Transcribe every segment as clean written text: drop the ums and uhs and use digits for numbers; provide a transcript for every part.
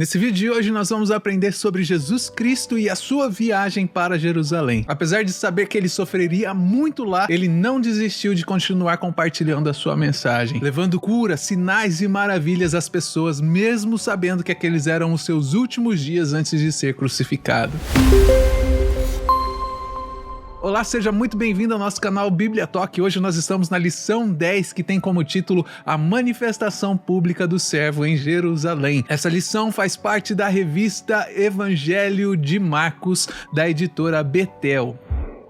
Nesse vídeo de hoje nós vamos aprender sobre Jesus Cristo e a sua viagem para Jerusalém. Apesar de saber que ele sofreria muito lá, ele não desistiu de continuar compartilhando a sua mensagem, levando cura, sinais e maravilhas às pessoas, mesmo sabendo que aqueles eram os seus últimos dias antes de ser crucificado. Olá, seja muito bem-vindo ao nosso canal Bíblia Talk. Hoje nós estamos na lição 10, que tem como título A Manifestação Pública do Servo em Jerusalém. Essa lição faz parte da revista Evangelho de Marcos, da editora Betel,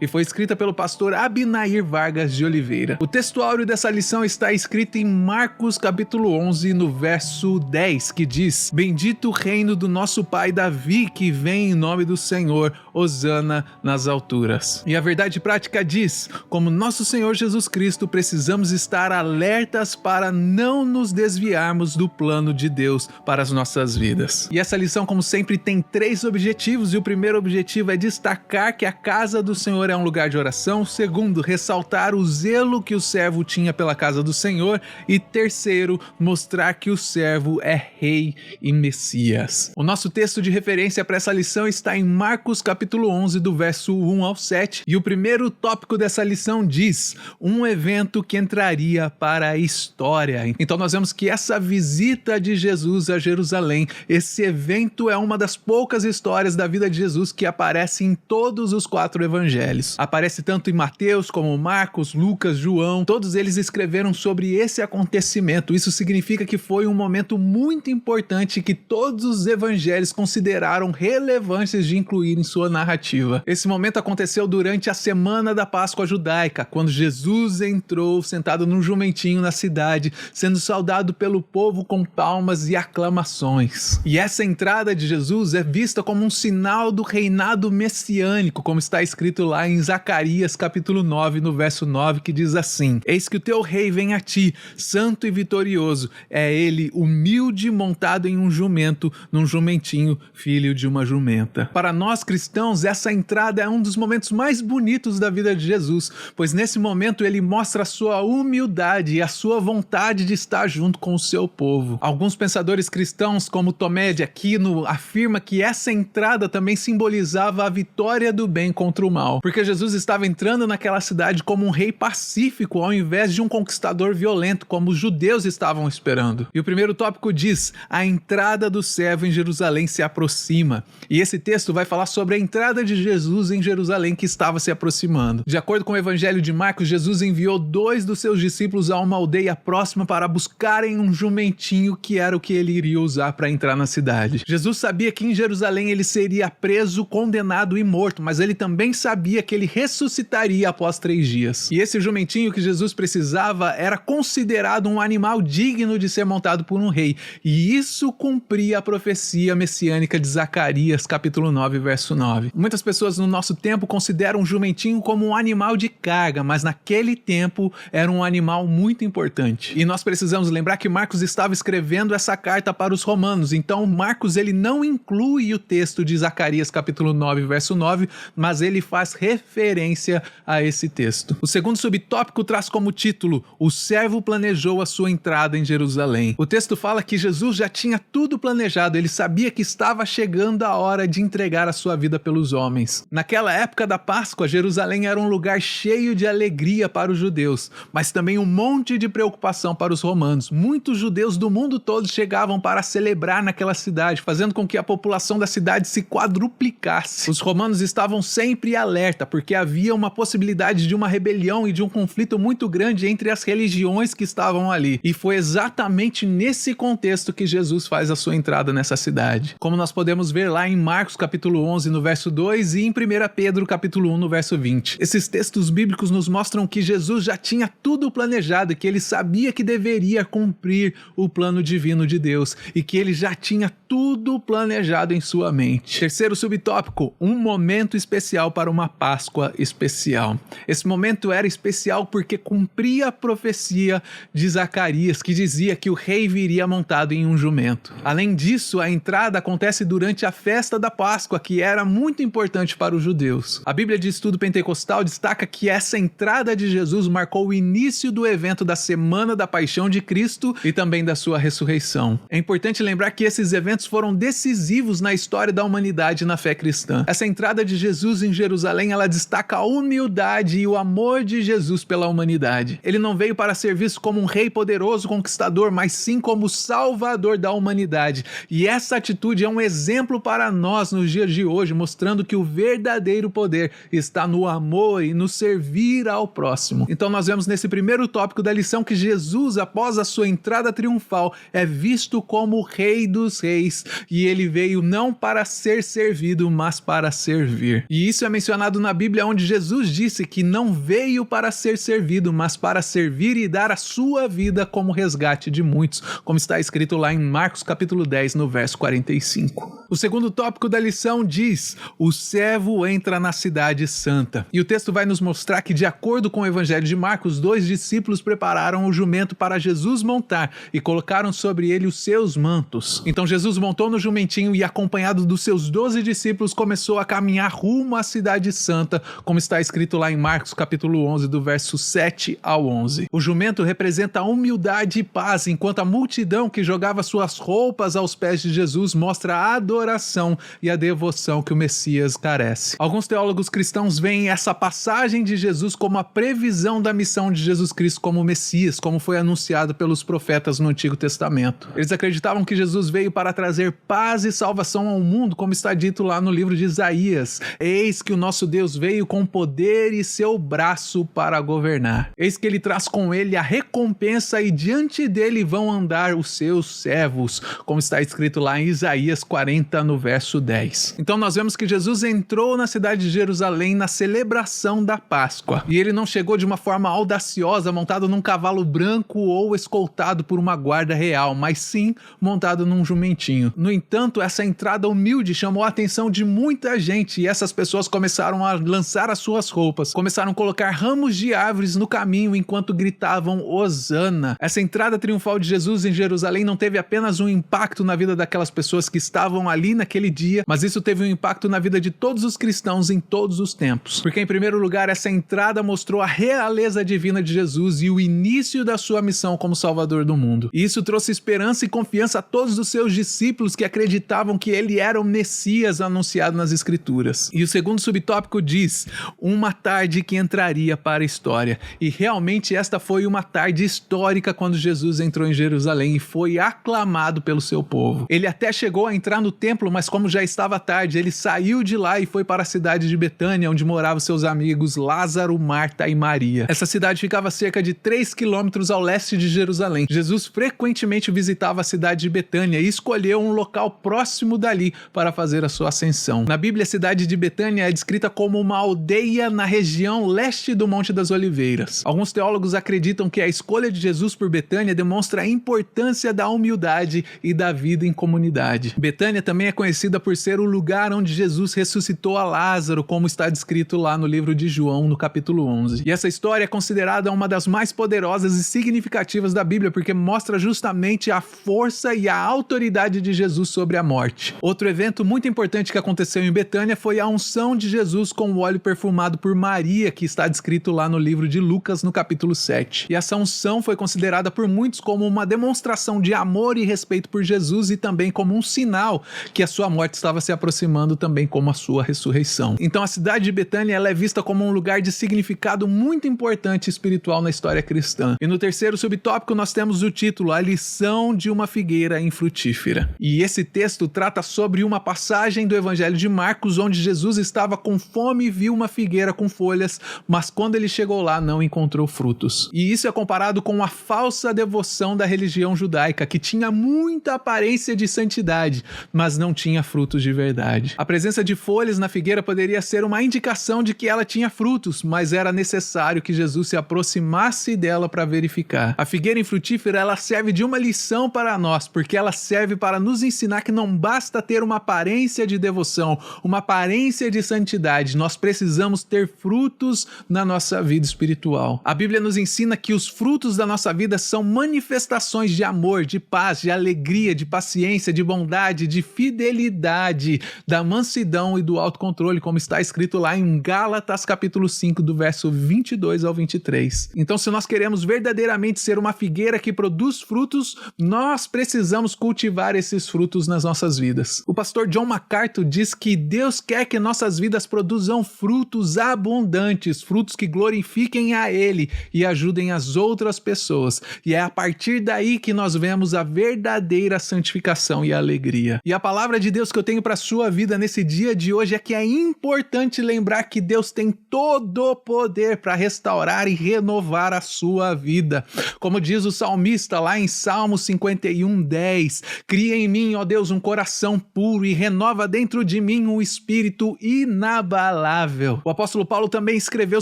e foi escrita pelo pastor Abinair Vargas de Oliveira. O textuário dessa lição está escrito em Marcos capítulo 11, no verso 10, que diz: Bendito o reino do nosso pai Davi, que vem em nome do Senhor, hosana nas alturas. E a verdade prática diz: como nosso Senhor Jesus Cristo, precisamos estar alertas para não nos desviarmos do plano de Deus para as nossas vidas. E essa lição, como sempre, tem 3 objetivos, e o primeiro objetivo é destacar que a casa do Senhor é um lugar de oração. Segundo, ressaltar o zelo que o servo tinha pela casa do Senhor. E terceiro, mostrar que o servo é rei e Messias. O nosso texto de referência para essa lição está em Marcos capítulo 11, do verso 1 ao 7. E o primeiro tópico dessa lição diz: um evento que entraria para a história. Então nós vemos que essa visita de Jesus a Jerusalém, esse evento é uma das poucas histórias da vida de Jesus que aparece em todos os 4 evangelhos. Aparece tanto em Mateus como Marcos, Lucas, João. Todos eles escreveram sobre esse acontecimento. Isso significa que foi um momento muito importante que todos os evangelhos consideraram relevantes de incluir em sua narrativa. Esse momento aconteceu durante a semana da Páscoa judaica, quando Jesus entrou sentado num jumentinho na cidade, sendo saudado pelo povo com palmas e aclamações. E essa entrada de Jesus é vista como um sinal do reinado messiânico, como está escrito lá em Zacarias capítulo 9, no verso 9, que diz assim: Eis que o teu rei vem a ti, santo e vitorioso, é ele humilde, montado em um jumento, num jumentinho, filho de uma jumenta. Para nós cristãos, essa entrada é um dos momentos mais bonitos da vida de Jesus, pois nesse momento ele mostra a sua humildade e a sua vontade de estar junto com o seu povo. Alguns pensadores cristãos, como Tomé de Aquino, afirma que essa entrada também simbolizava a vitória do bem contra o mal, porque Jesus estava entrando naquela cidade como um rei pacífico, ao invés de um conquistador violento, como os judeus estavam esperando. E o primeiro tópico diz: a entrada do servo em Jerusalém se aproxima. E esse texto vai falar sobre a entrada de Jesus em Jerusalém, que estava se aproximando. De acordo com o Evangelho de Marcos, Jesus enviou 2 dos seus discípulos a uma aldeia próxima para buscarem um jumentinho, que era o que ele iria usar para entrar na cidade. Jesus sabia que em Jerusalém ele seria preso, condenado e morto, mas ele também sabia que ele ressuscitaria após 3 dias. E esse jumentinho que Jesus precisava era considerado um animal digno de ser montado por um rei. E isso cumpria a profecia messiânica de Zacarias, capítulo 9, verso 9. Muitas pessoas no nosso tempo consideram o jumentinho como um animal de carga, mas naquele tempo era um animal muito importante. E nós precisamos lembrar que Marcos estava escrevendo essa carta para os romanos. Então Marcos ele não inclui o texto de Zacarias, capítulo 9, verso 9, mas ele faz referência a esse texto. O segundo subtópico traz como título: o servo planejou a sua entrada em Jerusalém. O texto fala que Jesus já tinha tudo planejado, ele sabia que estava chegando a hora de entregar a sua vida pelos homens. Naquela época da Páscoa, Jerusalém era um lugar cheio de alegria para os judeus, mas também um monte de preocupação para os romanos. Muitos judeus do mundo todo chegavam para celebrar naquela cidade, fazendo com que a população da cidade se quadruplicasse. Os romanos estavam sempre alerta, porque havia uma possibilidade de uma rebelião e de um conflito muito grande entre as religiões que estavam ali. E foi exatamente nesse contexto que Jesus faz a sua entrada nessa cidade. Como nós podemos ver lá em Marcos capítulo 11, no verso 2, e em 1 Pedro capítulo 1, no verso 20. Esses textos bíblicos nos mostram que Jesus já tinha tudo planejado e que ele sabia que deveria cumprir o plano divino de Deus e que ele já tinha tudo planejado em sua mente. Terceiro subtópico: um momento especial para uma Páscoa. Páscoa especial. Esse momento era especial porque cumpria a profecia de Zacarias, que dizia que o rei viria montado em um jumento. Além disso, a entrada acontece durante a festa da Páscoa, que era muito importante para os judeus. A Bíblia de Estudo Pentecostal destaca que essa entrada de Jesus marcou o início do evento da Semana da Paixão de Cristo e também da sua ressurreição. É importante lembrar que esses eventos foram decisivos na história da humanidade na fé cristã. Essa entrada de Jesus em Jerusalém, ela destaca a humildade e o amor de Jesus pela humanidade. Ele não veio para ser visto como um rei poderoso conquistador, mas sim como o salvador da humanidade. E essa atitude é um exemplo para nós nos dias de hoje, mostrando que o verdadeiro poder está no amor e no servir ao próximo. Então nós vemos nesse primeiro tópico da lição que Jesus, após a sua entrada triunfal, é visto como o Rei dos Reis, e ele veio não para ser servido, mas para servir. E isso é mencionado na Bíblia, onde Jesus disse que não veio para ser servido, mas para servir e dar a sua vida como resgate de muitos, como está escrito lá em Marcos capítulo 10, no verso 45. O segundo tópico da lição diz: o servo entra na cidade santa. E o texto vai nos mostrar que, de acordo com o Evangelho de Marcos, 2 discípulos prepararam o jumento para Jesus montar e colocaram sobre ele os seus mantos. Então Jesus montou no jumentinho e, acompanhado dos seus 12 discípulos, começou a caminhar rumo à cidade santa, como está escrito lá em Marcos capítulo 11, do verso 7 ao 11. O jumento representa humildade e paz, enquanto a multidão que jogava suas roupas aos pés de Jesus mostra a adoração e a devoção que o Messias carece. Alguns teólogos cristãos veem essa passagem de Jesus como a previsão da missão de Jesus Cristo como Messias, como foi anunciado pelos profetas no Antigo Testamento. Eles acreditavam que Jesus veio para trazer paz e salvação ao mundo, como está dito lá no livro de Isaías: eis que o nosso Deus veio com poder e seu braço para governar. Eis que ele traz com ele a recompensa e diante dele vão andar os seus servos, como está escrito lá em Isaías 40, no verso 10. Então nós vemos que Jesus entrou na cidade de Jerusalém na celebração da Páscoa. E ele não chegou de uma forma audaciosa, montado num cavalo branco ou escoltado por uma guarda real, mas sim montado num jumentinho. No entanto, essa entrada humilde chamou a atenção de muita gente, e essas pessoas começaram a lançar as suas roupas, começaram a colocar ramos de árvores no caminho enquanto gritavam Hosana. Essa entrada triunfal de Jesus em Jerusalém não teve apenas um impacto na vida daquelas pessoas que estavam ali naquele dia, mas isso teve um impacto na vida de todos os cristãos em todos os tempos. Porque, em primeiro lugar, essa entrada mostrou a realeza divina de Jesus e o início da sua missão como Salvador do mundo. E isso trouxe esperança e confiança a todos os seus discípulos que acreditavam que ele era o Messias anunciado nas Escrituras. E o segundo subtópico diz: uma tarde que entraria para a história. E realmente esta foi uma tarde histórica quando Jesus entrou em Jerusalém e foi aclamado pelo seu povo. Ele até chegou a entrar no templo, mas como já estava tarde, ele saiu de lá e foi para a cidade de Betânia, onde moravam seus amigos Lázaro, Marta e Maria. Essa cidade ficava a cerca de 3 quilômetros ao leste de Jerusalém. Jesus frequentemente visitava a cidade de Betânia e escolheu um local próximo dali para fazer a sua ascensão. Na Bíblia, a cidade de Betânia é descrita como uma aldeia na região leste do Monte das Oliveiras. Alguns teólogos acreditam que a escolha de Jesus por Betânia demonstra a importância da humildade e da vida em comunidade. Betânia também é conhecida por ser o lugar onde Jesus ressuscitou a Lázaro, como está descrito lá no livro de João, no capítulo 11. E essa história é considerada uma das mais poderosas e significativas da Bíblia, porque mostra justamente a força e a autoridade de Jesus sobre a morte. Outro evento muito importante que aconteceu em Betânia foi a unção de Jesus com o óleo perfumado por Maria, que está descrito lá no livro de Lucas, no capítulo 7. E essa unção foi considerada por muitos como uma demonstração de amor e respeito por Jesus e também como um sinal que a sua morte estava se aproximando, também como a sua ressurreição. Então a cidade de Betânia, ela é vista como um lugar de significado muito importante espiritual na história cristã. E no terceiro subtópico nós temos o título: A lição de uma figueira infrutífera. E esse texto trata sobre uma passagem do Evangelho de Marcos, onde Jesus estava com fome e viu uma figueira com folhas, mas quando ele chegou lá não encontrou frutos. E isso é comparado com a falsa devoção da religião judaica, que tinha muita aparência de santidade, mas mas não tinha frutos de verdade. A presença de folhas na figueira poderia ser uma indicação de que ela tinha frutos, mas era necessário que Jesus se aproximasse dela para verificar. A figueira infrutífera, ela serve de uma lição para nós, porque ela serve para nos ensinar que não basta ter uma aparência de devoção, uma aparência de santidade, nós precisamos ter frutos na nossa vida espiritual. A Bíblia nos ensina que os frutos da nossa vida são manifestações de amor, de paz, de alegria, de paciência, de bondade, de fidelidade, da mansidão e do autocontrole, como está escrito lá em Gálatas capítulo 5, do verso 22 ao 23. Então, se nós queremos verdadeiramente ser uma figueira que produz frutos, nós precisamos cultivar esses frutos nas nossas vidas. O pastor John MacArthur diz que Deus quer que nossas vidas produzam frutos abundantes, frutos que glorifiquem a Ele e ajudem as outras pessoas. E é a partir daí que nós vemos a verdadeira santificação e a alegria. E a palavra de Deus que eu tenho para a sua vida nesse dia de hoje é que é importante lembrar que Deus tem todo o poder para restaurar e renovar a sua vida. Como diz o salmista lá em Salmo 51:10, cria em mim, ó Deus, um coração puro e renova dentro de mim um espírito inabalável. O apóstolo Paulo também escreveu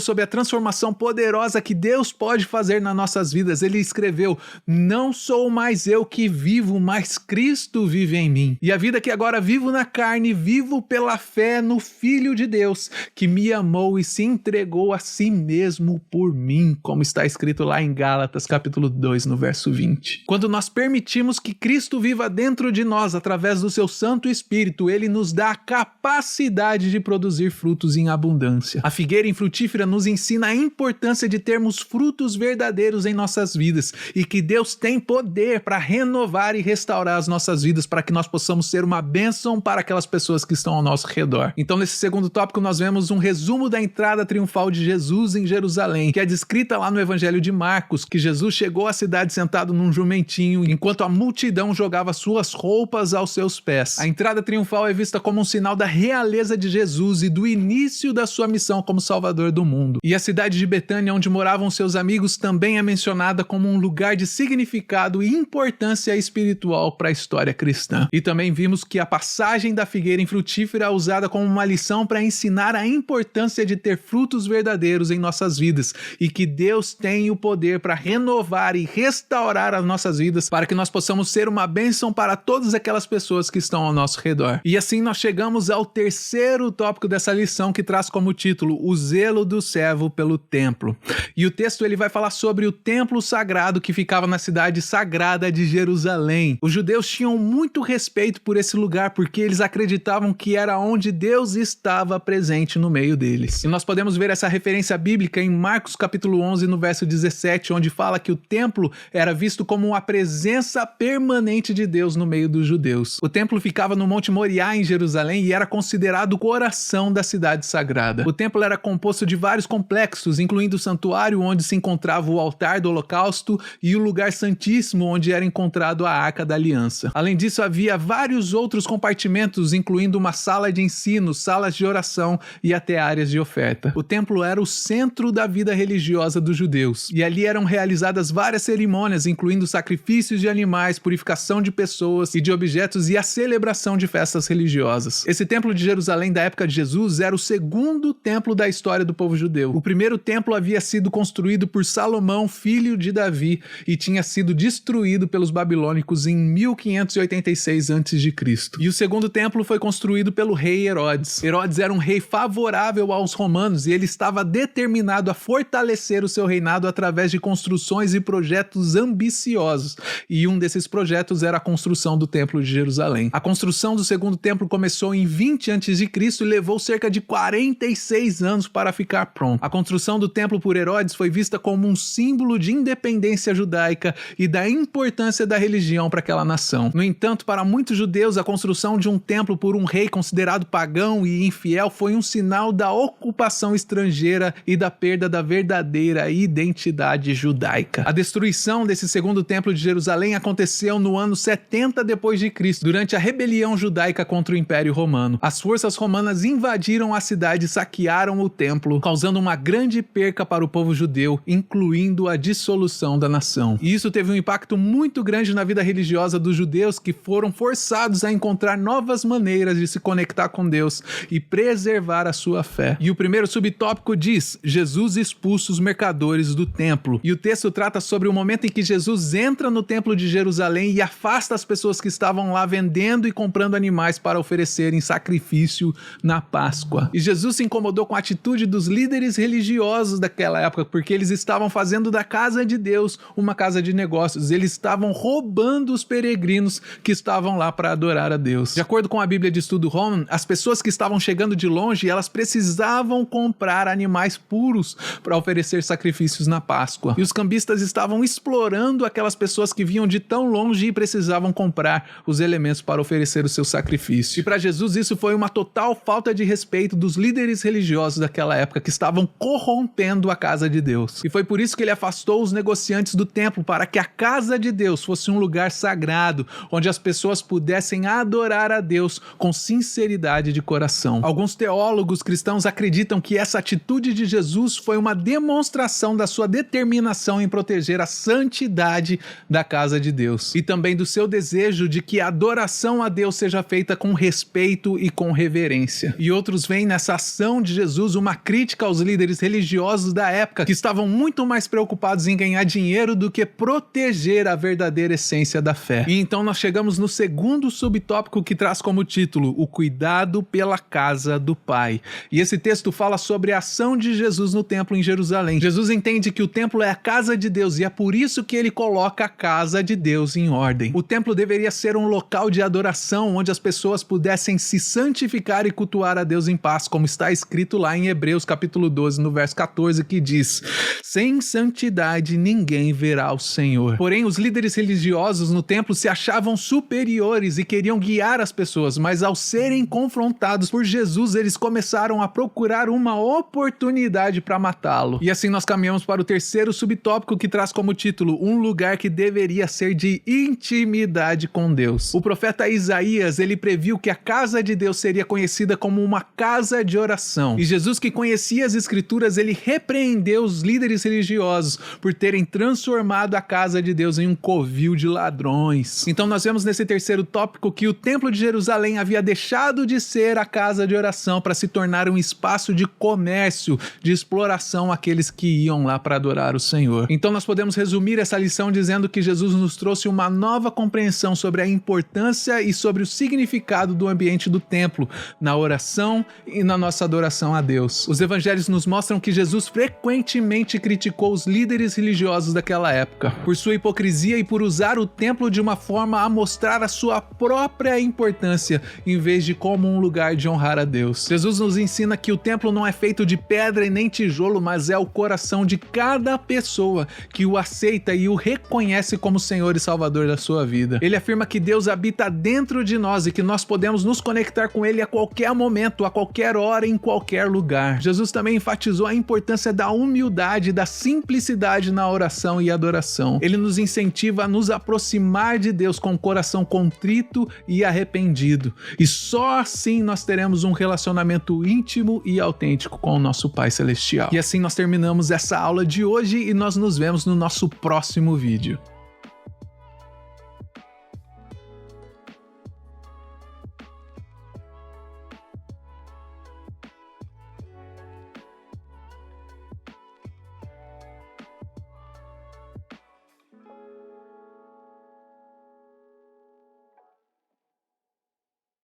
sobre a transformação poderosa que Deus pode fazer nas nossas vidas. Ele escreveu: não sou mais eu que vivo, mas Cristo vive em mim. E a vida que agora vivo na carne, vivo pela fé no Filho de Deus, que me amou e se entregou a si mesmo por mim, como está escrito lá em Gálatas capítulo 2, no verso 20. Quando nós permitimos que Cristo viva dentro de nós, através do seu Santo Espírito, ele nos dá a capacidade de produzir frutos em abundância. A figueira infrutífera nos ensina a importância de termos frutos verdadeiros em nossas vidas e que Deus tem poder para renovar e restaurar as nossas vidas para que nós possamos ser uma bênção para aquelas pessoas que estão ao nosso redor. Então, nesse segundo tópico, nós vemos um resumo da entrada triunfal de Jesus em Jerusalém, que é descrita lá no Evangelho de Marcos, que Jesus chegou à cidade sentado num jumentinho, enquanto a multidão jogava suas roupas aos seus pés. A entrada triunfal é vista como um sinal da realeza de Jesus e do início da sua missão como Salvador do mundo. E a cidade de Betânia, onde moravam seus amigos, também é mencionada como um lugar de significado e importância espiritual para a história cristã. E também vimos que a passagem da figueira infrutífera é usada como uma lição para ensinar a importância de ter frutos verdadeiros em nossas vidas e que Deus tem o poder para renovar e restaurar as nossas vidas para que nós possamos ser uma bênção para todas aquelas pessoas que estão ao nosso redor. E assim nós chegamos ao terceiro tópico dessa lição, que traz como título o zelo do servo pelo templo. E o texto ele vai falar sobre o templo sagrado que ficava na cidade sagrada de Jerusalém. Os judeus tinham muito respeito por esse lugar porque eles acreditavam que era onde Deus estava presente no meio deles. E nós podemos ver essa referência bíblica em Marcos capítulo 11, no verso 17, onde fala que o templo era visto como a presença permanente de Deus no meio dos judeus. O templo ficava no Monte Moriá, em Jerusalém, e era considerado o coração da cidade sagrada. O templo era composto de vários complexos, incluindo o santuário, onde se encontrava o altar do holocausto, e o lugar santíssimo, onde era encontrado a Arca da Aliança. Além disso, havia vários outros compartimentos, incluindo uma sala de ensino, salas de oração e até áreas de oferta. O templo era o centro da vida religiosa dos judeus, e ali eram realizadas várias cerimônias, incluindo sacrifícios de animais, purificação de pessoas e de objetos e a celebração de festas religiosas. Esse templo de Jerusalém da época de Jesus era o segundo templo da história do povo judeu. O primeiro templo havia sido construído por Salomão, filho de Davi, e tinha sido destruído pelos babilônicos em 1586 a.C. E o segundo templo foi construído pelo rei Herodes. Herodes era um rei favorável aos romanos e ele estava determinado a fortalecer o seu reinado através de construções e projetos ambiciosos. E um desses projetos era a construção do templo de Jerusalém. A construção do segundo templo começou em 20 a.C. e levou cerca de 46 anos para ficar pronto. A construção do templo por Herodes foi vista como um símbolo de independência judaica e da importância da religião para aquela nação. No entanto, para muitos judeus, a construção de um templo por um rei considerado pagão e infiel foi um sinal da ocupação estrangeira e da perda da verdadeira identidade judaica. A destruição desse segundo templo de Jerusalém aconteceu no ano 70 depois de Cristo, durante a rebelião judaica contra o Império Romano. As forças romanas invadiram a cidade e saquearam o templo, causando uma grande perca para o povo judeu, incluindo a dissolução da nação. E isso teve um impacto muito grande na vida religiosa dos judeus, que foram forçados a encontrar novas maneiras de se conectar com Deus e preservar a sua fé. E o primeiro subtópico diz: Jesus expulsa os mercadores do templo. E o texto trata sobre o momento em que Jesus entra no templo de Jerusalém e afasta as pessoas que estavam lá vendendo e comprando animais para oferecer em sacrifício na Páscoa. E Jesus se incomodou com a atitude dos líderes religiosos daquela época, porque eles estavam fazendo da casa de Deus uma casa de negócios. Eles estavam roubando os peregrinos que estavam lá para adorar a Deus. De acordo com a Bíblia de Estudo Roman, as pessoas que estavam chegando de longe, elas precisavam comprar animais puros para oferecer sacrifícios na Páscoa. E os cambistas estavam explorando aquelas pessoas que vinham de tão longe e precisavam comprar os elementos para oferecer o seu sacrifício. E para Jesus isso foi uma total falta de respeito dos líderes religiosos daquela época, que estavam corrompendo a casa de Deus. E foi por isso que ele afastou os negociantes do templo, para que a casa de Deus fosse um lugar sagrado, onde as pessoas pudessem adorar a Deus com sinceridade de coração. Alguns teólogos cristãos acreditam que essa atitude de Jesus foi uma demonstração da sua determinação em proteger a santidade da casa de Deus, e também do seu desejo de que a adoração a Deus seja feita com respeito e com reverência. E outros veem nessa ação de Jesus uma crítica aos líderes religiosos da época, que estavam muito mais preocupados em ganhar dinheiro do que proteger a verdadeira essência da fé. E então nós chegamos no segundo subtópico, que traz como título: o cuidado pela casa do Pai. E esse texto fala sobre a ação de Jesus no templo em Jerusalém. Jesus entende que o templo é a casa de Deus e é por isso que ele coloca a casa de Deus em ordem. O templo deveria ser um local de adoração onde as pessoas pudessem se santificar e cultuar a Deus em paz, como está escrito lá em Hebreus capítulo 12, no verso 14, que diz: sem santidade ninguém verá o Senhor. Porém, os líderes religiosos no templo se achavam superiores e queriam guiar as pessoas, mas ao serem confrontados por Jesus, eles começaram a procurar uma oportunidade para matá-lo. E assim nós caminhamos para o terceiro subtópico, que traz como título: um lugar que deveria ser de intimidade com Deus. O profeta Isaías, ele previu que a casa de Deus seria conhecida como uma casa de oração. E Jesus, que conhecia as escrituras, ele repreendeu os líderes religiosos por terem transformado a casa de Deus em um covil de ladrões. Então nós vemos nesse terceiro tópico que o templo de Jerusalém havia deixado de ser a casa de oração para se tornar um espaço de comércio, de exploração àqueles que iam lá para adorar o Senhor. Então nós podemos resumir essa lição dizendo que Jesus nos trouxe uma nova compreensão sobre a importância e sobre o significado do ambiente do templo, na oração e na nossa adoração a Deus. Os evangelhos nos mostram que Jesus frequentemente criticou os líderes religiosos daquela época, por sua hipocrisia e por usar o templo de uma forma a mostrar a sua própria importância, em vez de como um lugar de honrar a Deus. Jesus nos ensina que o templo não é feito de pedra e nem tijolo, mas é o coração de cada pessoa que o aceita e o reconhece como Senhor e Salvador da sua vida. Ele afirma que Deus habita dentro de nós e que nós podemos nos conectar com Ele a qualquer momento, a qualquer hora, em qualquer lugar. Jesus também enfatizou a importância da humildade e da simplicidade na oração e adoração. Ele nos incentiva a nos aproximar de Deus com o coração contrito e arrependido. E só assim nós teremos um relacionamento íntimo e autêntico com o nosso Pai Celestial. E assim nós terminamos essa aula de hoje e nós nos vemos no nosso próximo vídeo.